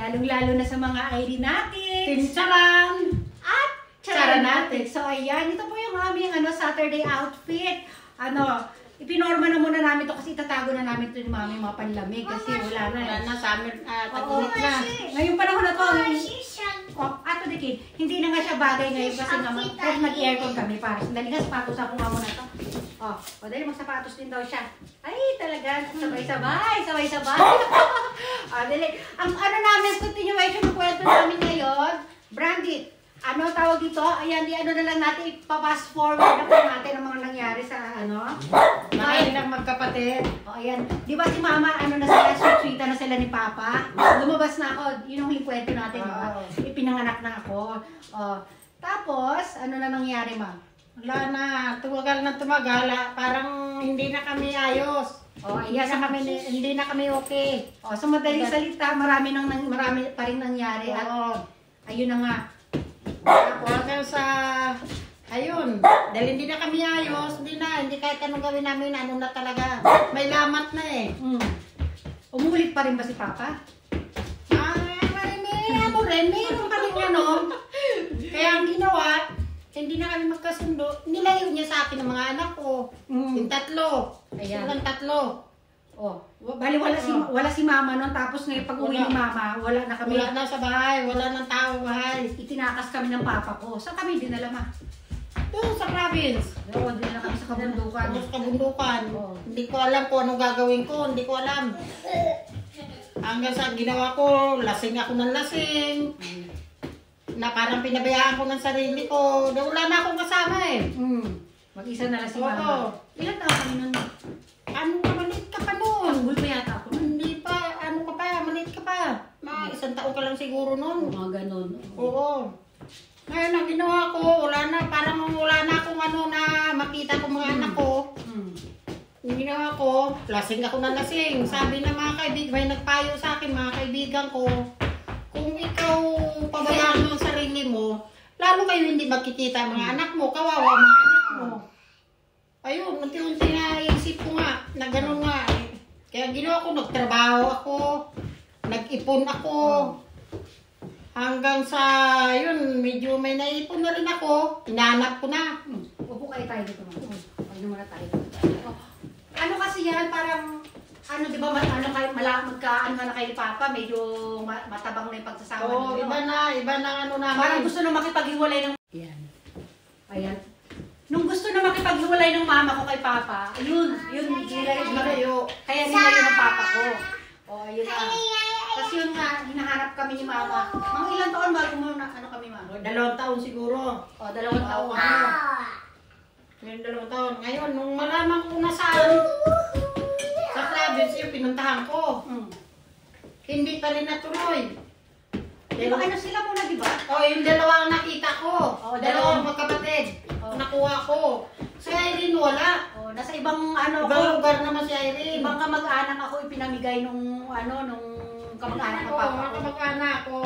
Lalong-lalo na sa mga ID natin. Tinsaran! At Charanatics. So, ayan. Ito po yung aming Saturday outfit. Ipinorma na muna namin to kasi itatago na namin ito yung mga panlamig kasi wala na. Wala na, summer, tag-init na. Ngayong panahon na to, ato diki, hindi na nga siya bagay ngayon kasi nga kahit nag-aircon kami para sandali nga sapatos ako nga muna to. Dahil magsapatos din daw siya. Ay, talaga, sabay-sabay. Dali. Ang namin, continuation ng kwento namin ngayon, Brandy, tawag dito? Ayan, na lang natin, ipa-fast forward na po natin ang mga nangyari sa Makilang magkapatid. Ayan. Di ba si Mama, na sila, sweet-sweeta na sila ni Papa? Lumabas na ako, yun ang huling kwento natin, ipinanganak na ako. Tapos, ano na nangyari, Ma? Wala na, tumagal, parang hindi na kami ayos. Hindi na kami okay. So madaling salita, marami pa rin nangyari at ayun na nga. Hanggang sa, ayun, dahil hindi na kami ayos, hindi kahit anong gawin namin, na talaga, may lamat na eh. Umulit pa rin ba si Papa? Meron pa rin Kaya ang ginawa, hindi na kami magkasundo, nilayo niya sa akin ng mga anak ko. Yung tatlo. Silang tatlo. Bali wala si Mama noon, tapos ngayon pag uwi ni Mama, wala na kami. Wala na sa bahay, wala nang tao bahay. Itinakas kami ng Papa ko. Saan kami dinala, Ma? Doon sa province. Dinala kami sa kabundukan. Sa kabundukan. Hindi ko alam kung anong gagawin ko, hindi ko alam. Hanggang sa ginawa ko, lasing ako ng lasing. Na parang pinabayaan ko ng sarili ko. Wala na akong kasama eh. Mag-isa na lang si Mama. Ilan taon kami nun? Maliit ka pa nun. Tanggol pa yata ako. Hindi pa, maliit ka pa. Isang taon ka lang siguro nun. Mga ganon. Oo. Ngayon, ang ginawa ko, parang wala na akong na makita ko mga anak ko. Ang ginawa ko, lasing ako ng lasing. Sabi ng mga kaibigan, may nagpayo sa akin, mga kaibigan ko, kung ikaw pabayaan mo ang sarili mo, lalo kayo hindi magkikita mga anak mo, kawawa mga anak mo. Ayun, unti-unti na isip ko nga, na gano'n nga. Kaya ginawa ko, nagtrabaho ako, nag-ipon ako. Hanggang sa, yun, medyo may naipon na rin ako, hinahanap ko na. Upo kayo tayo dito, Ma. Muna tayo dito. Kasi yan, parang, di ba, magkaan na kayo ni Papa, medyo matabang na yung pagsasama niyo. Iba na namin. Parang gusto na makipaghiwalay ng... Ayan. Nung gusto na makipaghiwalay ng Mama ko kay Papa, yun, nilayo. Kaya nilayo ng Papa ko. Ayun na. Tapos yun nga, hinahanap kami ni Mama. Mga ilang taon bago mo kami, Mama? 2 taon siguro. 2 taon. Ngayon 2 taon. Ngayon, nung malaman ko na saan, sa province yung pinuntahan ko. Hindi pa rin natuloy. Di ba sila muna, di ba? Yung dalawang nakita ko. Dalawang magkapatid. Nakuha ko. Si Irene wala. Nasa ibang ibang lugar naman si Irene. Ibang kamag-anak ako ipinamigay nung kamag-anak ng Papa ko. Kamag-anak ko.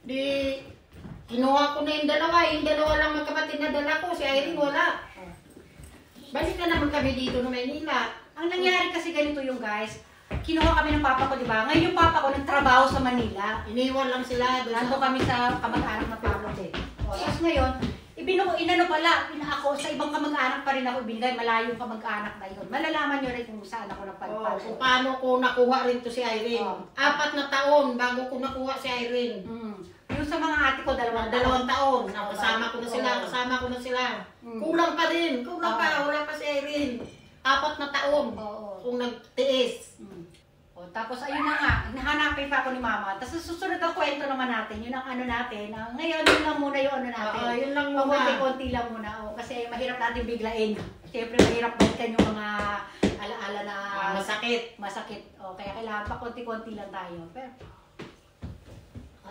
Di, kinuha ko na yung dalawa lang magkapatid na dala ko. Si Irene wala. Balik na naman kami dito ng Maynila. Ang nangyari kasi ganito yung guys, kinuha kami ng Papa ko, di ba? Ngayon yung Papa ko nagtrabaho sa Manila. Iniwan lang sila. Nandito kami sa kamag-anak na Papa ko. Tapos ngayon, ako, sa ibang kamag-anak pa rin ako ibinigay, malayo yung kamag-anak na yun. Malalaman nyo rin kung saan ako nagpagpag. Kung paano ko nakuha rin to si Irene. 4 na taon bago ko nakuha si Irene. Yung sa mga ate ko, 2 taon. Kasama ko na sila. Kulang pa rin. Wala pa si Irene. 4 na taon kung nagtiis. Tapos ayun na nga, hinahanapin pa ako ni Mama. Tapos susunod ang kwento naman natin, yun ang natin. Ngayon, yun lang muna yung natin. Yun lang muna. Konti lang muna. Kasi mahirap natin biglain. Siyempre mahirap balikan yung mga alaala na masakit. Kaya kailangan pa konti-konti lang tayo.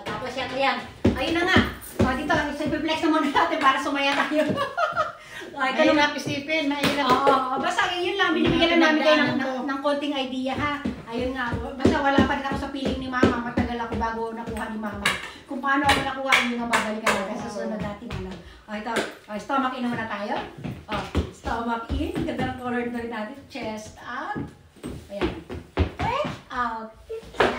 Tapos yan. Ayun na nga. Dito, i-flex na muna natin para sumaya tayo. Mahirap isipin, mahirap. Basta yun lang, binibigyan lang namin kayo ng konting idea ha. Ayun nga, basta wala pa rin ako sa piling ni Mama, matagal ako bago nakuha ni Mama. Kung paano ako nakuha, yun nga babalikan natin sa susunod natin. Ito, stomach in muna tayo. Stomach in, ganda ng color na rin natin. Chest out. Ayan. Out.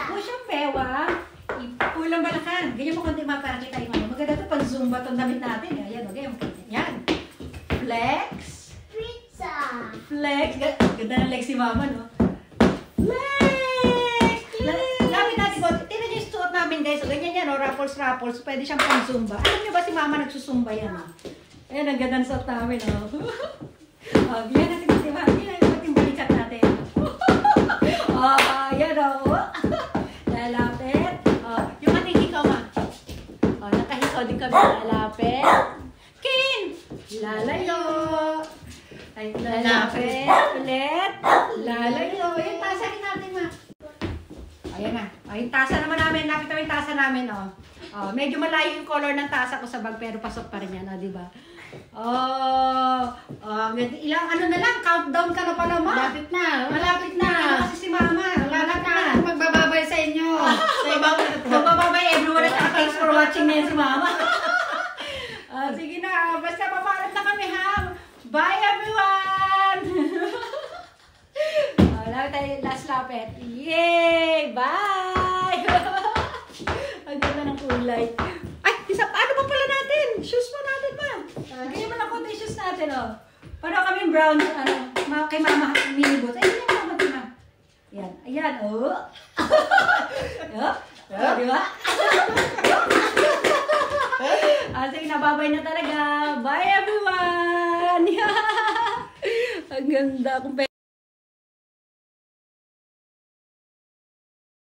Push yung bewang. Ipulang balakan. Ganyan mo konti para kita yung ano. Maganda ito pag zumba itong damit natin. Ayan, okay. Yan. Flex. Pizza. Flex. Ganda ng legs si mama, no? Flex! Lapit natin ko. Tingnan niyo yung suot namin, guys. So, ganyan yan, no? Ruffles. Pwede siyang pang zumba. Alam niyo ba si mama nagsusumba yan, no? Ayan, ang ganda ng suot namin, no? Yan natin, di ba? Yan natin balikat natin. Yan, no? Lalapit. Yung ating hikaw, ma. Nakahikaw din kami. Lalapit. Kin! Lalayo. Ay, lalapit. Ulit. Lalayo. Yung tasa rin natin, ma. Ayan na. Yung tasa naman namin. Lapit na yung tasa namin, oh. Medyo malayo yung color ng tasa ko sa bag, pero pasok pa rin yan, di ba? Ilang ano na lang, countdown ka na pala, ma. Malapit na. Malapit na. Kasi si mama. Malapit na. Magbababay sa inyo. Magbababay everyone. Thanks for watching na yan si mama. Sige na. Basta papaalam na kami, ha. Bye, everyone. Lapit tayo last lapit. Yay! Bye! Ang ganda ng kulay. Ay, ano pa pala natin? Shoes pa natin ba? Ganyan mo na konti yung shoes natin, oh. Paano kami brown, kay mama, mini boots. Ay, yan naman, di ba? Yan. Ayan, oh. Di ba? Sige, nababay na talaga. Bye, everyone! Ang ganda.